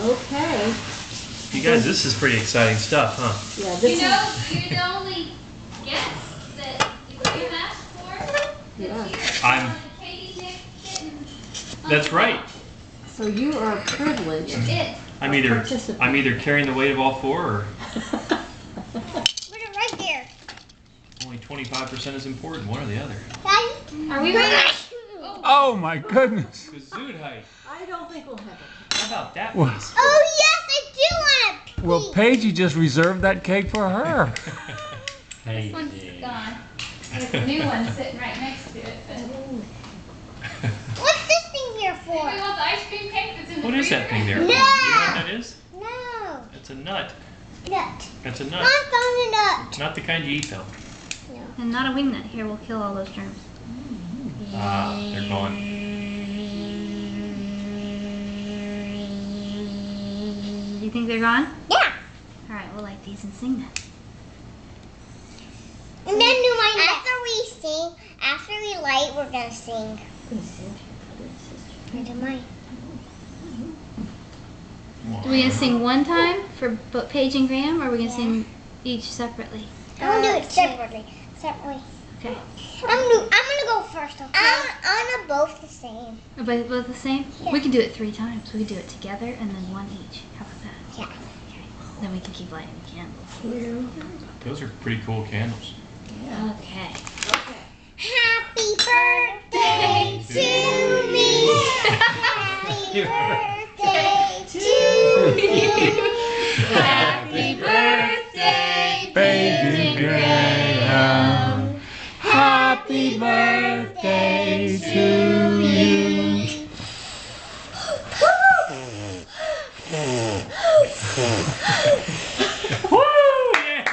Okay. You guys, this is pretty exciting stuff, huh? Yeah, this You're the only guest that you asked for. Yeah. I'm. That's right. So you are privileged. I'm either carrying the weight of all four, or Put it right there. only 25% is important. One or the other. Daddy? Are we ready? Oh my goodness. Gesundheit. I don't think we'll have it. How about that, Well- please? Oh yes, I do want a piece. Well, Paige, just reserved that cake for her. This one's gone. There's a new one sitting right next to it. But What's this thing here for? anybody want the ice cream cake that's in the What is that thing there? No. You know what that is? No. It's a nut. Nut. That's a Not nut. on a nut. It's not the kind you eat, though. And not a wing nut. Here, we'll kill all those germs. Ah, they're gone. You think they're gone? Yeah. All right, we'll light these and sing then. And then do my after we light, we're gonna sing. And do mine. Are we gonna sing one time for both Paige and Graham, or are we gonna sing each separately? I'm gonna do it separately. Separately. Okay. I'm gonna go first. Okay. I'm gonna both the same. Are both the same? Yeah. We can do it 3 times. We can do it together and then one each. How about that? Yeah. Okay. Then we can keep lighting the candles. Those are pretty cool candles. Okay. Happy birthday to me. Happy birthday to you. Happy birthday, Baby Graham. Happy birthday to you.